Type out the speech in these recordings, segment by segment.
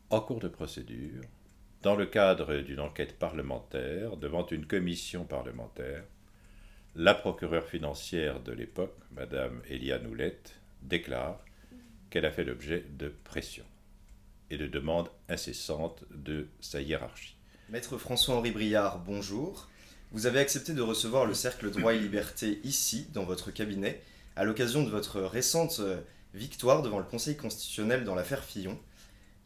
en cours de procédure, dans le cadre d'une enquête parlementaire devant une commission parlementaire, la procureure financière de l'époque, Madame Eliane Houlette, déclare qu'elle a fait l'objet de pressions et de demandes incessantes de sa hiérarchie. Maître François-Henri Briard, bonjour. Vous avez accepté de recevoir le Cercle Droit et Liberté ici, dans votre cabinet, à l'occasion de votre récente victoire devant le Conseil constitutionnel dans l'affaire Fillon.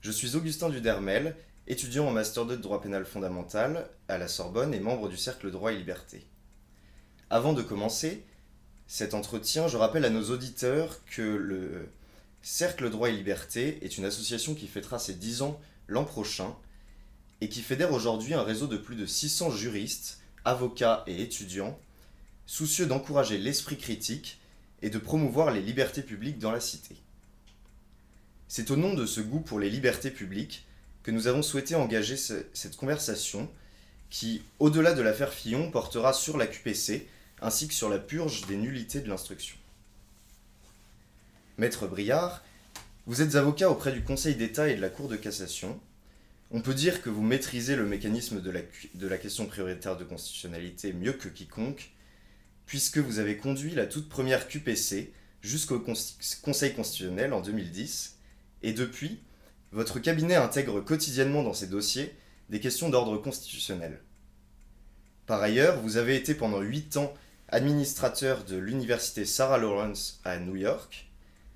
Je suis Augustin Dudermel, étudiant en Master 2 de droit pénal fondamental à la Sorbonne et membre du Cercle Droit et Liberté. Avant de commencer cet entretien, je rappelle à nos auditeurs que le Cercle Droit et Liberté est une association qui fêtera ses 10 ans l'an prochain et qui fédère aujourd'hui un réseau de plus de 600 juristes, avocats et étudiants, soucieux d'encourager l'esprit critique et de promouvoir les libertés publiques dans la cité. C'est au nom de ce goût pour les libertés publiques que nous avons souhaité engager cette conversation qui, au-delà de l'affaire Fillon, portera sur la QPC ainsi que sur la purge des nullités de l'instruction. Maître Briard, vous êtes avocat auprès du Conseil d'État et de la Cour de cassation. On peut dire que vous maîtrisez le mécanisme de la question prioritaire de constitutionnalité mieux que quiconque, puisque vous avez conduit la toute première QPC jusqu'au Conseil constitutionnel en 2010, et depuis, votre cabinet intègre quotidiennement dans ses dossiers des questions d'ordre constitutionnel. Par ailleurs, vous avez été pendant 8 ans administrateur de l'université Sarah Lawrence à New York.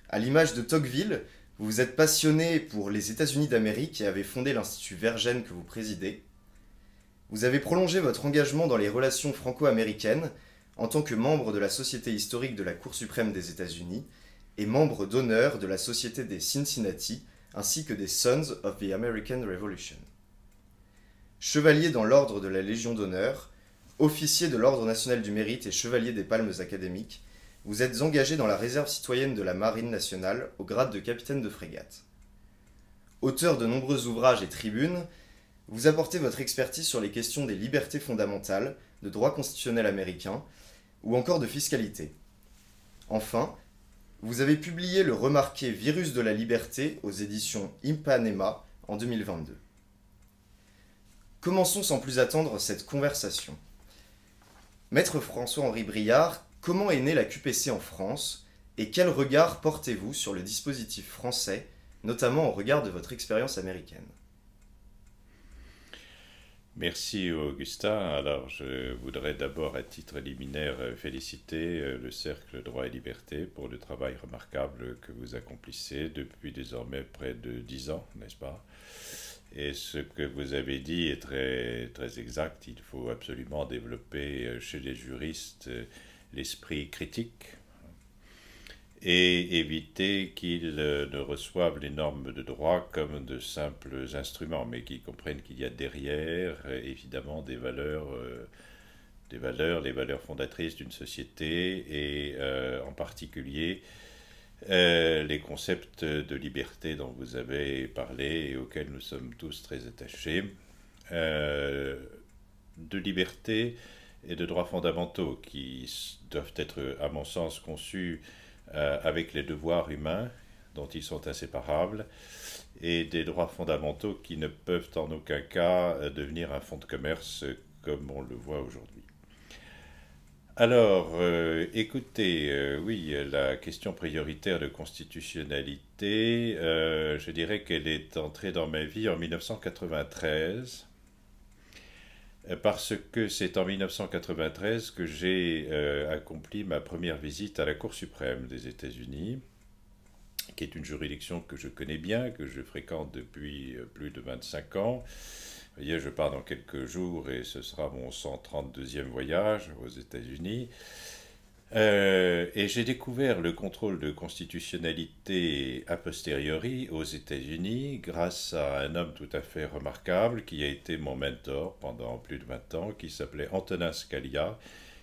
À l'image de Tocqueville, vous vous êtes passionné pour les États-Unis d'Amérique et avez fondé l'Institut Vergène que vous présidez. Vous avez prolongé votre engagement dans les relations franco-américaines en tant que membre de la Société historique de la Cour suprême des États-Unis et membre d'honneur de la Société des Cincinnati ainsi que des Sons of the American Revolution. Chevalier dans l'ordre de la Légion d'honneur, officier de l'Ordre national du mérite et chevalier des palmes académiques, vous êtes engagé dans la réserve citoyenne de la Marine nationale au grade de capitaine de frégate. Auteur de nombreux ouvrages et tribunes, vous apportez votre expertise sur les questions des libertés fondamentales, de droit constitutionnel américain ou encore de fiscalité. Enfin, vous avez publié le remarqué Virus de la liberté aux éditions Ipanema en 2022. Commençons sans plus attendre cette conversation. Maître François-Henri Briard, comment est née la QPC en France et quel regard portez-vous sur le dispositif français, notamment au regard de votre expérience américaine? Merci Augustin. Alors je voudrais d'abord à titre liminaire féliciter le Cercle Droit et Liberté pour le travail remarquable que vous accomplissez depuis désormais près de 10 ans, n'est-ce pas? Et ce que vous avez dit est très, très exact. Il faut absolument développer chez les juristes l'esprit critique et éviter qu'ils ne reçoivent les normes de droit comme de simples instruments, mais qu'ils comprennent qu'il y a derrière évidemment des valeurs, les valeurs fondatrices d'une société et en particulier les concepts de liberté dont vous avez parlé et auxquels nous sommes tous très attachés, de liberté et de droits fondamentaux qui doivent être, à mon sens, conçus avec les devoirs humains dont ils sont inséparables et des droits fondamentaux qui ne peuvent en aucun cas devenir un fonds de commerce comme on le voit aujourd'hui. Alors, écoutez, oui, la question prioritaire de constitutionnalité, je dirais qu'elle est entrée dans ma vie en 1993, parce que c'est en 1993 que j'ai accompli ma première visite à la Cour suprême des États-Unis, qui est une juridiction que je connais bien, que je fréquente depuis plus de 25 ans. Vous voyez, je pars dans quelques jours et ce sera mon 132e voyage aux États-Unis. Et j'ai découvert le contrôle de constitutionnalité a posteriori aux États-Unis grâce à un homme tout à fait remarquable qui a été mon mentor pendant plus de 20 ans, qui s'appelait Antonin Scalia,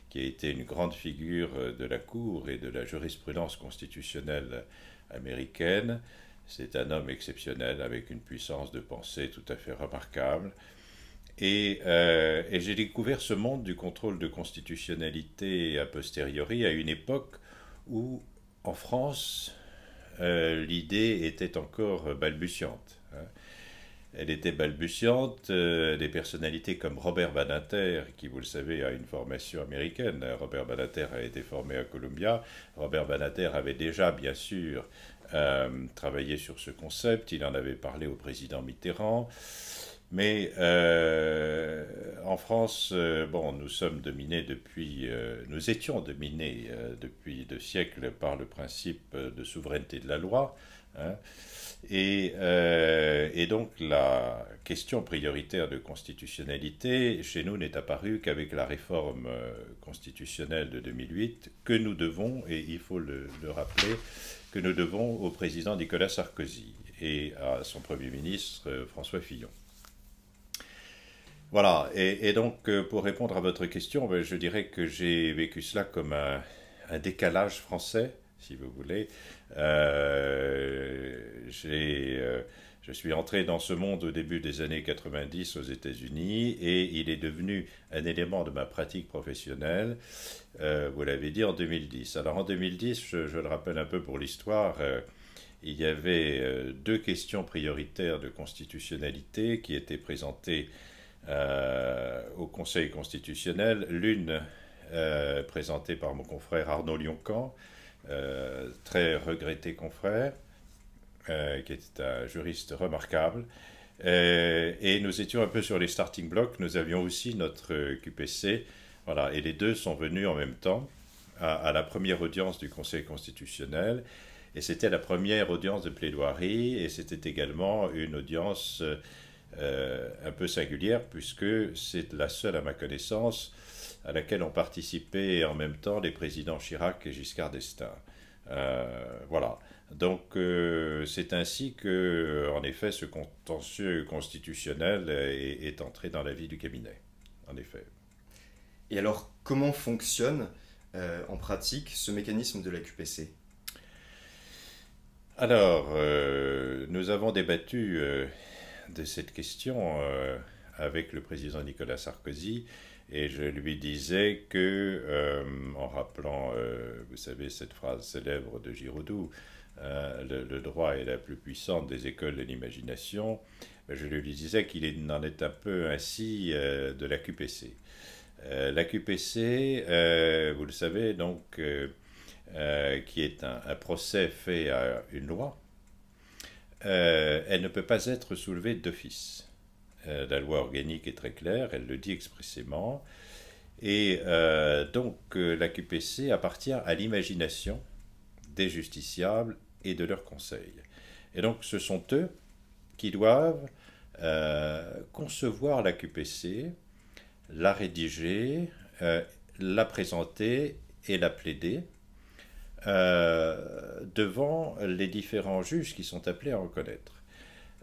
qui a été une grande figure de la Cour et de la jurisprudence constitutionnelle américaine. C'est un homme exceptionnel avec une puissance de pensée tout à fait remarquable. Et j'ai découvert ce monde du contrôle de constitutionnalité a posteriori à une époque où, en France, l'idée était encore balbutiante. elle était balbutiante. Des personnalités comme Robert Badinter, qui, vous le savez, a une formation américaine. Robert Badinter a été formé à Columbia. Robert Badinter avait déjà, bien sûr, travaillé sur ce concept. Il en avait parlé au président Mitterrand. Mais en France, bon, nous étions dominés depuis 2 siècles par le principe de souveraineté de la loi, hein. Et donc la question prioritaire de constitutionnalité chez nous n'est apparue qu'avec la réforme constitutionnelle de 2008 que nous devons, et il faut le rappeler, que nous devons au président Nicolas Sarkozy et à son Premier ministre François Fillon. Voilà, et donc pour répondre à votre question, ben, je dirais que j'ai vécu cela comme un décalage français, si vous voulez. Je suis entré dans ce monde au début des années 90 aux États-Unis et il est devenu un élément de ma pratique professionnelle, vous l'avez dit, en 2010. Alors en 2010, je le rappelle un peu pour l'histoire, il y avait 2 questions prioritaires de constitutionnalité qui étaient présentées au Conseil constitutionnel, l'une présentée par mon confrère Arnaud Lioncan, très regretté confrère, qui est un juriste remarquable, et nous étions un peu sur les starting blocks. Nous avions aussi notre QPC, voilà, et les deux sont venus en même temps à la première audience du Conseil constitutionnel, et c'était la première audience de plaidoirie, et c'était également une audience un peu singulière, puisque c'est la seule, à ma connaissance, à laquelle ont participé en même temps les présidents Chirac et Giscard d'Estaing. Voilà. Donc c'est ainsi que, en effet, ce contentieux constitutionnel est entré dans la vie du cabinet. En effet. Et alors, comment fonctionne en pratique ce mécanisme de la QPC? Alors, nous avons débattu de cette question avec le président Nicolas Sarkozy, et je lui disais que, en rappelant, vous savez, cette phrase célèbre de Giraudoux, le droit est la plus puissante des écoles de l'imagination, je lui disais qu'il en est un peu ainsi de la QPC. La QPC, vous le savez, donc, qui est un procès fait à une loi, elle ne peut pas être soulevée d'office. La loi organique est très claire, elle le dit expressément, et donc la QPC appartient à l'imagination des justiciables et de leurs conseils. Et donc ce sont eux qui doivent concevoir la QPC, la rédiger, la présenter et la plaider devant les différents juges qui sont appelés à reconnaître.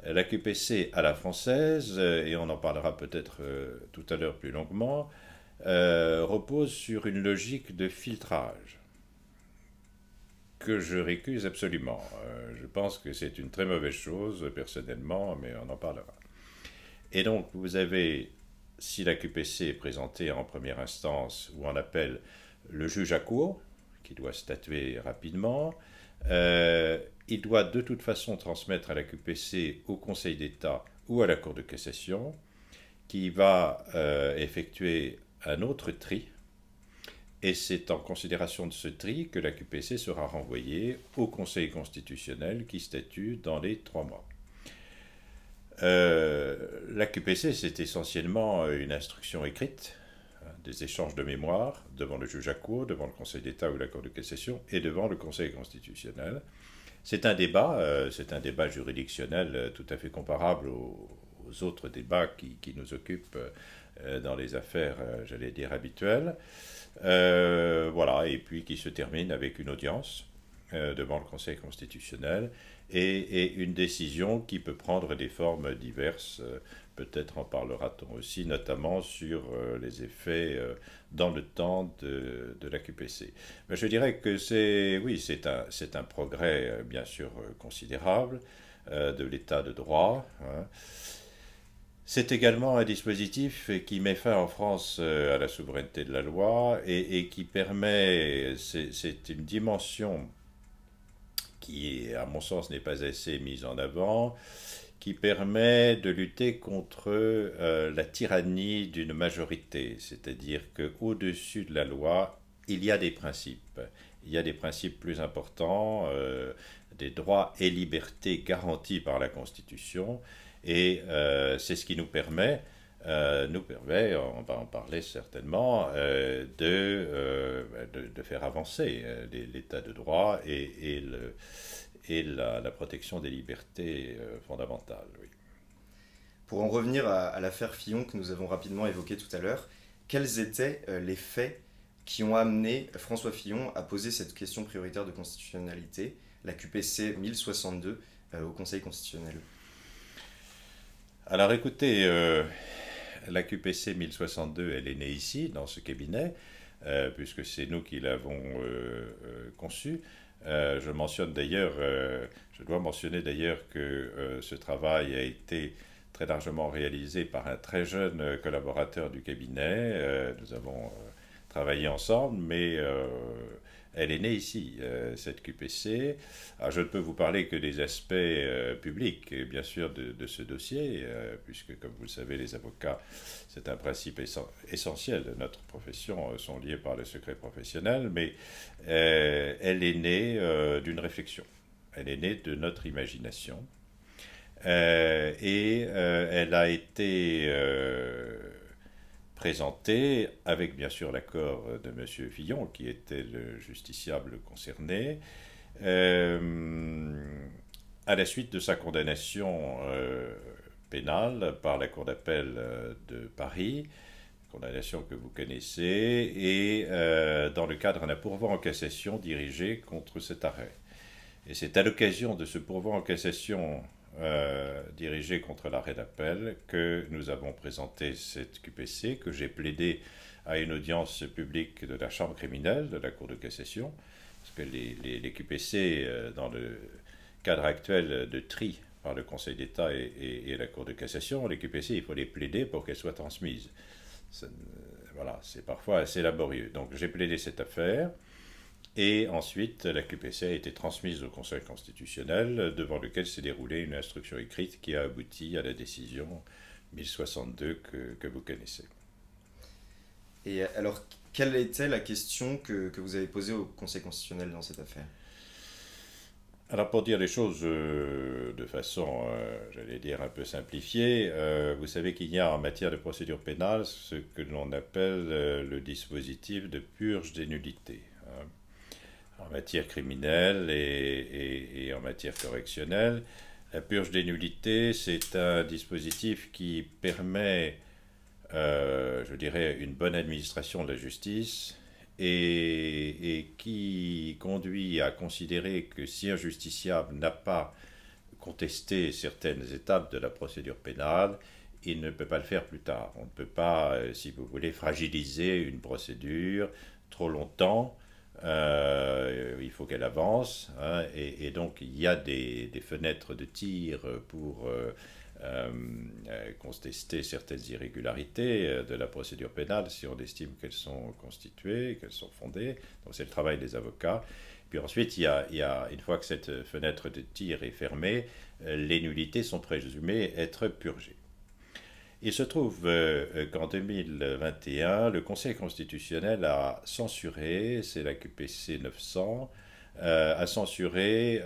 La QPC à la française, et on en parlera peut-être tout à l'heure plus longuement, repose sur une logique de filtrage que je récuse absolument. Je pense que c'est une très mauvaise chose, personnellement, mais on en parlera. Et donc, vous avez, si la QPC est présentée en première instance ou en appel, le juge à cour, qui doit statuer rapidement. Il doit de toute façon transmettre à la QPC au Conseil d'État ou à la Cour de cassation, qui va effectuer un autre tri, et c'est en considération de ce tri que la QPC sera renvoyée au Conseil constitutionnel qui statue dans les 3 mois. La QPC, c'est essentiellement une instruction écrite, des échanges de mémoire devant le juge à cour, devant le Conseil d'État ou la Cour de cassation et devant le Conseil constitutionnel. C'est un débat juridictionnel tout à fait comparable aux autres débats qui nous occupent dans les affaires, j'allais dire, habituelles. Voilà, et puis qui se termine avec une audience devant le Conseil constitutionnel et une décision qui peut prendre des formes diverses. Peut-être en parlera-t-on aussi, notamment sur les effets dans le temps de la QPC. Mais je dirais que c'est un progrès bien sûr considérable de l'état de droit, hein. C'est également un dispositif qui met fin en France à la souveraineté de la loi et qui permet, c'est une dimension qui, à mon sens, n'est pas assez mise en avant, qui permet de lutter contre la tyrannie d'une majorité, c'est-à-dire qu'au-dessus de la loi, il y a des principes. Il y a des principes plus importants, des droits et libertés garantis par la Constitution, et c'est ce qui nous permet, on va en parler certainement, de faire avancer l'état de droit et la protection des libertés fondamentales. Oui. Pour en revenir à l'affaire Fillon que nous avons rapidement évoquée tout à l'heure, quels étaient les faits qui ont amené François Fillon à poser cette question prioritaire de constitutionnalité, la QPC 1062, au Conseil constitutionnel? Alors écoutez, la QPC 1062, elle est née ici, dans ce cabinet, puisque c'est nous qui l'avons conçue. Je dois mentionner d'ailleurs que ce travail a été très largement réalisé par un très jeune collaborateur du cabinet. Nous avons travaillé ensemble, mais elle est née ici, cette QPC. Alors, je ne peux vous parler que des aspects publics, et bien sûr, de ce dossier, puisque, comme vous le savez, les avocats, c'est un principe essentiel de notre profession, sont liés par le secret professionnel, mais elle est née d'une réflexion. Elle est née de notre imagination. Elle a été présentée avec bien sûr l'accord de M. Fillon, qui était le justiciable concerné, à la suite de sa condamnation pénale par la Cour d'appel de Paris, condamnation que vous connaissez, et dans le cadre d'un pourvoi en cassation dirigé contre cet arrêt. Et c'est à l'occasion de ce pourvoi en cassation dirigé contre l'arrêt d'appel que nous avons présenté cette QPC, que j'ai plaidé à une audience publique de la Chambre criminelle de la Cour de cassation, parce que les QPC, dans le cadre actuel de tri par le Conseil d'État et la Cour de cassation, les QPC, il faut les plaider pour qu'elles soient transmises. Voilà, c'est parfois assez laborieux. Donc j'ai plaidé cette affaire. Et ensuite, la QPC a été transmise au Conseil constitutionnel, devant lequel s'est déroulée une instruction écrite qui a abouti à la décision 1062 que vous connaissez. Et alors, quelle était la question que vous avez posée au Conseil constitutionnel dans cette affaire? Alors, pour dire les choses de façon, j'allais dire, un peu simplifiée, vous savez qu'il y a en matière de procédure pénale ce que l'on appelle le dispositif de purge des nullités. En matière criminelle et en matière correctionnelle. La purge des nullités, c'est un dispositif qui permet, je dirais, une bonne administration de la justice et qui conduit à considérer que si un justiciable n'a pas contesté certaines étapes de la procédure pénale, il ne peut pas le faire plus tard. On ne peut pas, si vous voulez, fragiliser une procédure trop longtemps. Il faut qu'elle avance, hein, et donc il y a des fenêtres de tir pour contester certaines irrégularités de la procédure pénale si on estime qu'elles sont constituées, qu'elles sont fondées. Donc c'est le travail des avocats. Puis ensuite, une fois que cette fenêtre de tir est fermée, les nullités sont présumées être purgées. Il se trouve qu'en 2021, le Conseil constitutionnel a censuré, c'est la QPC 900, a censuré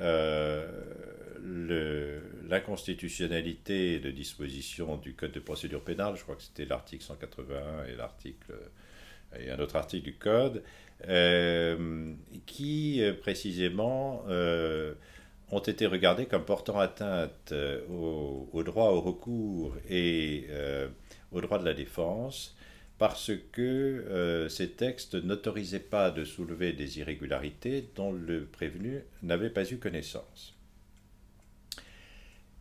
l'inconstitutionnalité de dispositions du Code de procédure pénale, je crois que c'était l'article 181 et un autre article du Code, qui précisément ont été regardés comme portant atteinte au droit au recours et au droit de la défense, parce que ces textes n'autorisaient pas de soulever des irrégularités dont le prévenu n'avait pas eu connaissance.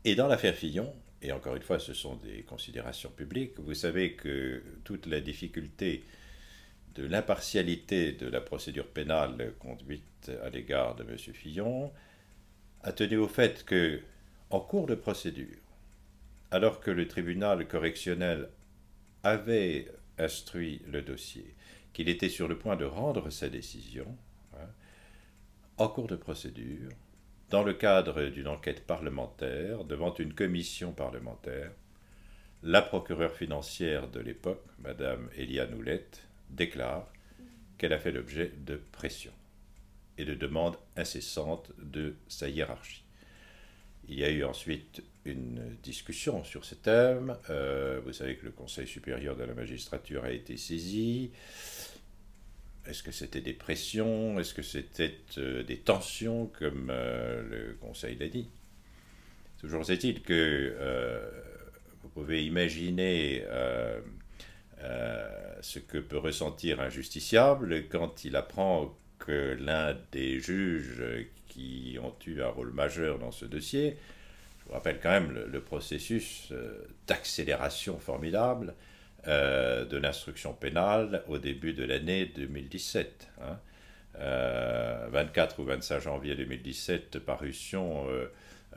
Et dans l'affaire Fillon, et encore une fois ce sont des considérations publiques, vous savez que toute la difficulté de l'impartialité de la procédure pénale conduite à l'égard de M. Fillon a tenu au fait que, en cours de procédure, alors que le tribunal correctionnel avait instruit le dossier, qu'il était sur le point de rendre sa décision, hein, en cours de procédure, dans le cadre d'une enquête parlementaire, devant une commission parlementaire, la procureure financière de l'époque, Madame Eliane Houlette, déclare qu'elle a fait l'objet de pression et de demandes incessantes de sa hiérarchie. Il y a eu ensuite une discussion sur ce thème. Vous savez que le Conseil supérieur de la magistrature a été saisi. Est-ce que c'était des pressions? Est-ce que c'était des tensions, comme le Conseil l'a dit? Toujours est-il que vous pouvez imaginer ce que peut ressentir un justiciable quand il apprend que l'un des juges qui ont eu un rôle majeur dans ce dossier, je vous rappelle quand même le processus d'accélération formidable de l'instruction pénale au début de l'année 2017. 24 ou 25 janvier 2017, parution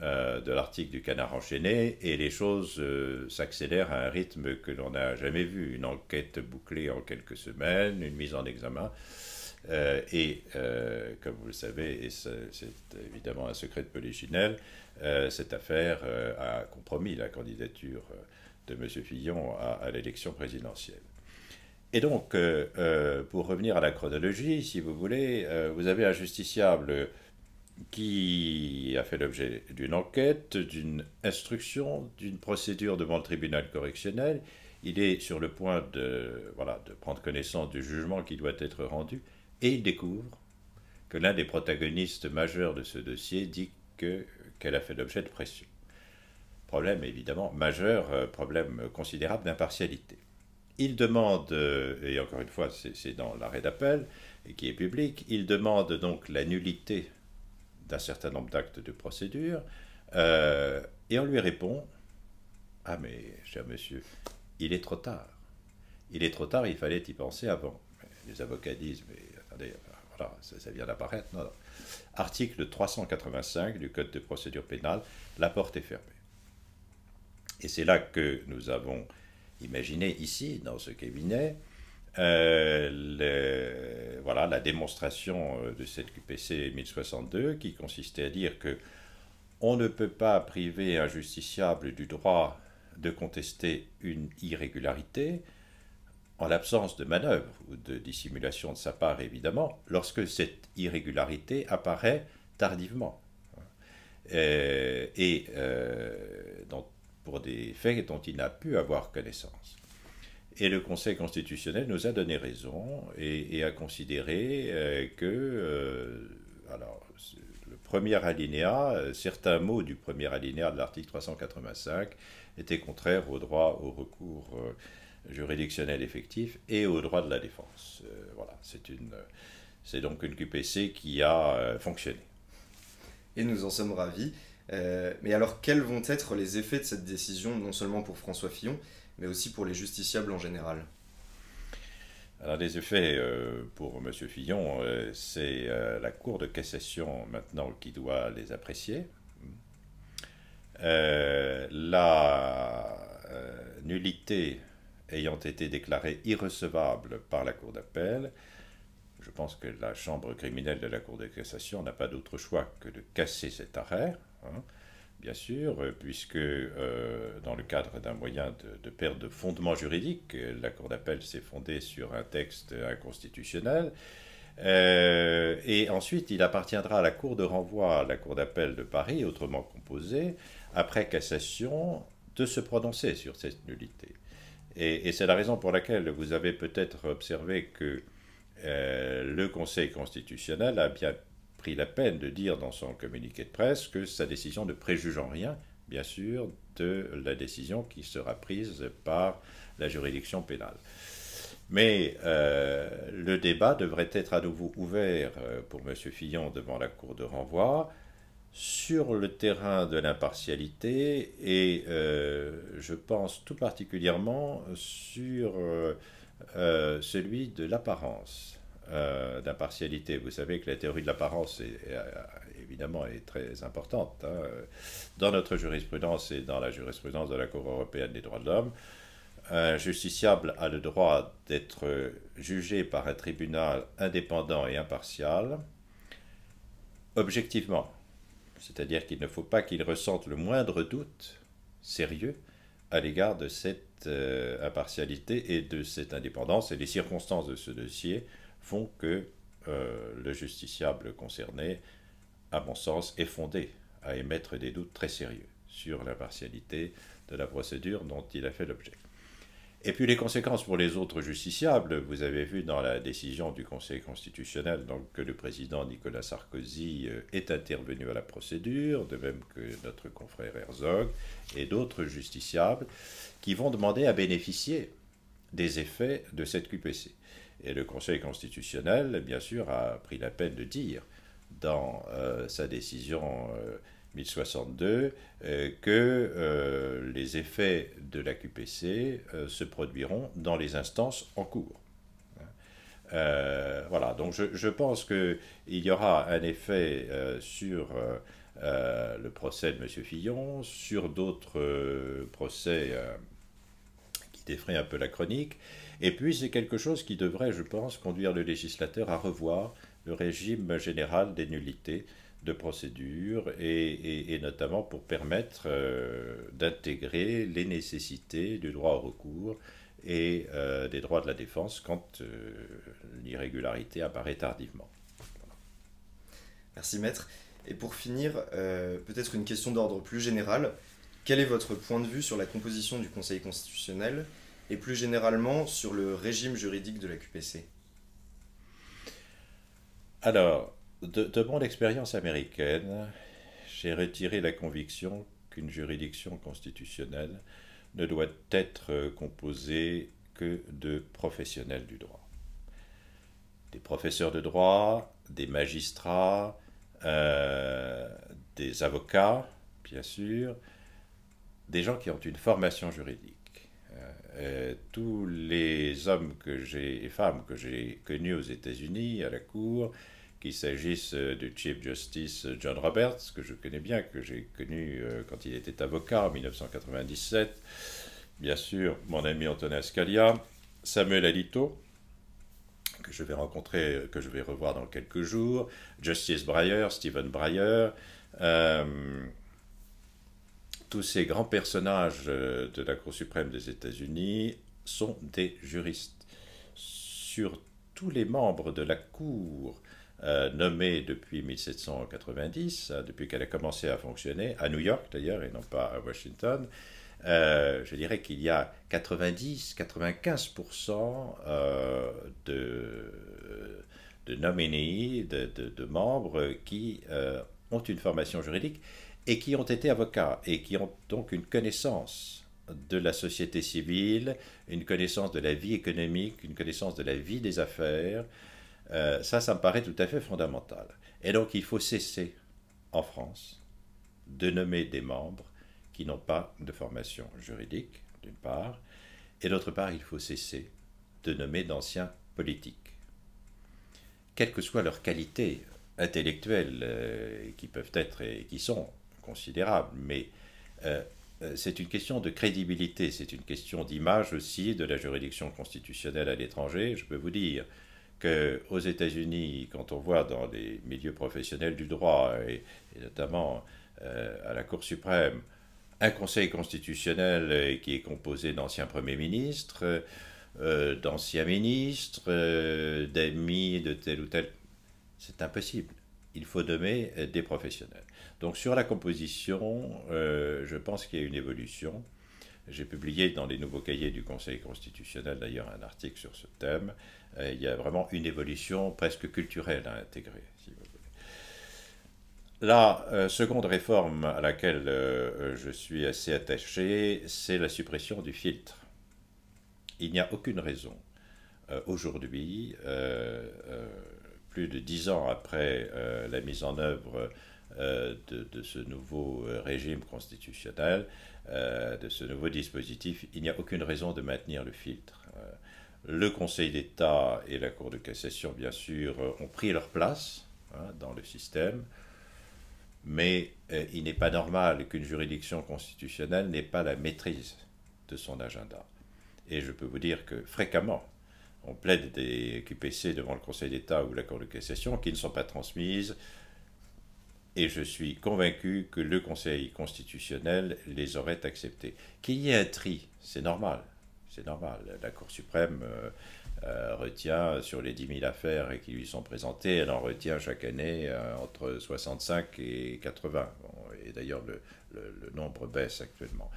de l'article du Canard enchaîné, et les choses s'accélèrent à un rythme que l'on n'a jamais vu. Une enquête bouclée en quelques semaines, une mise en examen, comme vous le savez, et c'est évidemment un secret de polichinelle, cette affaire a compromis la candidature de M. Fillon à l'élection présidentielle. Et donc, pour revenir à la chronologie, si vous voulez, vous avez un justiciable qui a fait l'objet d'une enquête, d'une instruction, d'une procédure devant le tribunal correctionnel. Il est sur le point de prendre connaissance du jugement qui doit être rendu, et il découvre que l'un des protagonistes majeurs de ce dossier dit qu'elle a fait l'objet de pression. Problème évidemment majeur, problème considérable d'impartialité. Il demande, et encore une fois c'est dans l'arrêt d'appel, et qui est public, il demande donc la nullité d'un certain nombre d'actes de procédure, et on lui répond « Ah mais, cher monsieur, il est trop tard. Il est trop tard, il fallait y penser avant. » Les avocats disent « Mais attendez, voilà, ça vient d'apparaître. » Non, non. Article 385 du Code de procédure pénale, la porte est fermée. Et c'est là que nous avons imaginé ici, dans ce cabinet, la démonstration de cette QPC 1062 qui consistait à dire que on ne peut pas priver un justiciable du droit de contester une irrégularité en l'absence de manœuvre ou de dissimulation de sa part, évidemment, lorsque cette irrégularité apparaît tardivement pour des faits dont il n'a pu avoir connaissance. Et le Conseil constitutionnel nous a donné raison et a considéré que le premier alinéa, certains mots du premier alinéa de l'article 385 étaient contraires au droit au recours juridictionnel effectif et au droit de la défense. C'est donc une QPC qui a fonctionné. Et nous en sommes ravis. Mais alors, quels vont être les effets de cette décision, non seulement pour François Fillon, mais aussi pour les justiciables en général? Alors, les effets pour M. Fillon, c'est la Cour de cassation maintenant qui doit les apprécier. La nullité ayant été déclarée irrecevable par la Cour d'appel, je pense que la chambre criminelle de la Cour de cassation n'a pas d'autre choix que de casser cet arrêt, bien sûr, puisque dans le cadre d'un moyen de perte de fondement juridique, la Cour d'appel s'est fondée sur un texte inconstitutionnel, et ensuite il appartiendra à la Cour de renvoi, à la Cour d'appel de Paris, autrement composée, après cassation, de se prononcer sur cette nullité. Et c'est la raison pour laquelle vous avez peut-être observé que le Conseil constitutionnel a bien pris la peine de dire dans son communiqué de presse que sa décision ne préjuge en rien, bien sûr, de la décision qui sera prise par la juridiction pénale. Mais le débat devrait être à nouveau ouvert pour M. Fillon devant la Cour de renvoi sur le terrain de l'impartialité et je pense tout particulièrement sur celui de l'apparence d'impartialité. Vous savez que la théorie de l'apparence évidemment est très importante dans notre jurisprudence et dans la jurisprudence de la Cour européenne des droits de l'homme. Un justiciable a le droit d'être jugé par un tribunal indépendant et impartial, objectivement, C'est-à-dire qu'il ne faut pas qu'ils ressentent le moindre doute sérieux à l'égard de cette impartialité et de cette indépendance. Et les circonstances de ce dossier font que le justiciable concerné, à mon sens, est fondé à émettre des doutes très sérieux sur l'impartialité de la procédure dont il a fait l'objet. Et puis les conséquences pour les autres justiciables, vous avez vu dans la décision du Conseil constitutionnel donc, que le président Nicolas Sarkozy est intervenu à la procédure, de même que notre confrère Herzog et d'autres justiciables qui vont demander à bénéficier des effets de cette QPC. Et le Conseil constitutionnel, bien sûr, a pris la peine de dire dans sa décision 1062 que les effets de la QPC se produiront dans les instances en cours. Voilà, donc je pense qu'il y aura un effet sur le procès de M. Fillon, sur d'autres procès qui défraient un peu la chronique, et puis c'est quelque chose qui devrait, je pense, conduire le législateur à revoir le régime général des nullités de procédure et notamment pour permettre d'intégrer les nécessités du droit au recours et des droits de la défense quand l'irrégularité apparaît tardivement. Merci maître. Et pour finir, peut-être une question d'ordre plus général. Quel est votre point de vue sur la composition du Conseil constitutionnel et plus généralement sur le régime juridique de la QPC? Alors, de mon expérience américaine, j'ai retiré la conviction qu'une juridiction constitutionnelle ne doit être composée que de professionnels du droit. Des professeurs de droit, des magistrats, des avocats, bien sûr, des gens qui ont une formation juridique. Tous les hommes et femmes que j'ai connus aux États-Unis, à la Cour, qu'il s'agisse du Chief Justice John Roberts, que je connais bien, que j'ai connu quand il était avocat en 1997, bien sûr mon ami Antonin Scalia, Samuel Alito, que je vais rencontrer, que je vais revoir dans quelques jours, Justice Breyer, Stephen Breyer, tous ces grands personnages de la Cour suprême des États-Unis sont des juristes. Sur tous les membres de la Cour nommés depuis 1790, depuis qu'elle a commencé à fonctionner, à New York d'ailleurs et non pas à Washington, je dirais qu'il y a 90-95% de nominees, de membres qui ont une formation juridique et qui ont été avocats et qui ont donc une connaissance de la société civile, une connaissance de la vie économique, une connaissance de la vie des affaires. Ça me paraît tout à fait fondamental. Et donc il faut cesser en France de nommer des membres qui n'ont pas de formation juridique, d'une part, et d'autre part, il faut cesser de nommer d'anciens politiques. Quelle que soit leur qualité intellectuelle, qui peuvent être et qui sont considérables, mais c'est une question de crédibilité, c'est une question d'image aussi de la juridiction constitutionnelle à l'étranger. Je peux vous dire qu'aux États-Unis, quand on voit dans les milieux professionnels du droit, et notamment à la Cour suprême, un conseil constitutionnel qui est composé d'anciens premiers ministres, d'anciens ministres, d'amis de tel ou tel, c'est impossible. Il faut nommer des professionnels. Donc sur la composition, je pense qu'il y a une évolution. J'ai publié dans les nouveaux cahiers du Conseil constitutionnel d'ailleurs un article sur ce thème. Il y a vraiment une évolution presque culturelle à intégrer, si vous voulez. La seconde réforme à laquelle je suis assez attaché, c'est la suppression du filtre. Il n'y a aucune raison aujourd'hui, plus de 10 ans après la mise en œuvre de ce nouveau régime constitutionnel, de ce nouveau dispositif, il n'y a aucune raison de maintenir le filtre. Le Conseil d'État et la Cour de cassation, bien sûr, ont pris leur place dans le système, mais il n'est pas normal qu'une juridiction constitutionnelle n'ait pas la maîtrise de son agenda. Et je peux vous dire que fréquemment, on plaide des QPC devant le Conseil d'État ou la Cour de cassation qui ne sont pas transmises et je suis convaincu que le Conseil constitutionnel les aurait acceptés. Qu'il y ait un tri, c'est normal. C'est normal. La Cour suprême retient, sur les 10 000 affaires qui lui sont présentées, elle en retient chaque année entre 65 et 80. Bon, et d'ailleurs, le nombre baisse actuellement.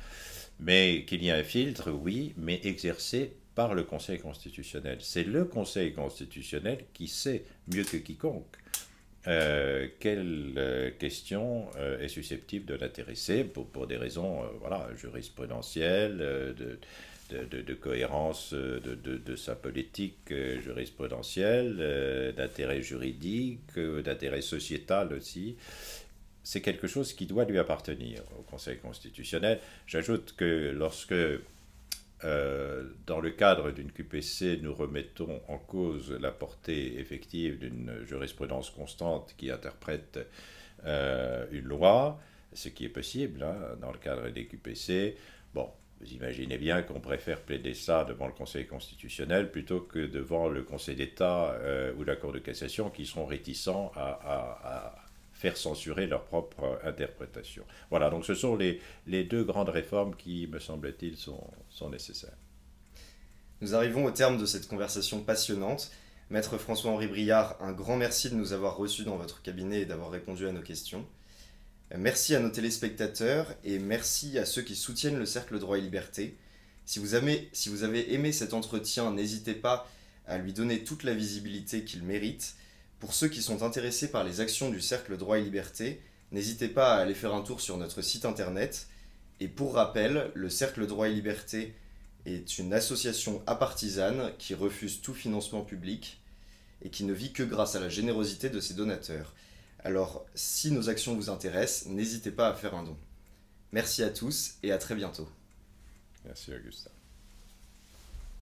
Mais qu'il y ait un filtre, oui, mais exercé par le Conseil constitutionnel. C'est le Conseil constitutionnel qui sait mieux que quiconque quelle question est susceptible de l'intéresser pour des raisons voilà, jurisprudentielles, de cohérence de sa politique jurisprudentielle, d'intérêt juridique, d'intérêt sociétal aussi. C'est quelque chose qui doit lui appartenir au Conseil constitutionnel. J'ajoute que lorsque dans le cadre d'une QPC, nous remettons en cause la portée effective d'une jurisprudence constante qui interprète une loi, ce qui est possible hein, dans le cadre des QPC. Bon, vous imaginez bien qu'on préfère plaider ça devant le Conseil constitutionnel plutôt que devant le Conseil d'État ou la Cour de cassation qui seront réticents à faire censurer leur propre interprétation. Voilà, donc ce sont les deux grandes réformes qui, me semble-t-il, sont nécessaires. Nous arrivons au terme de cette conversation passionnante. Maître François-Henri Briard, un grand merci de nous avoir reçus dans votre cabinet et d'avoir répondu à nos questions. Merci à nos téléspectateurs et merci à ceux qui soutiennent le Cercle Droit et Liberté. Si vous avez aimé cet entretien, n'hésitez pas à lui donner toute la visibilité qu'il mérite. Pour ceux qui sont intéressés par les actions du Cercle Droit et Liberté, n'hésitez pas à aller faire un tour sur notre site internet. Et pour rappel, le Cercle Droit et Liberté est une association apartisane qui refuse tout financement public et qui ne vit que grâce à la générosité de ses donateurs. Alors, si nos actions vous intéressent, n'hésitez pas à faire un don. Merci à tous et à très bientôt. Merci Augustin.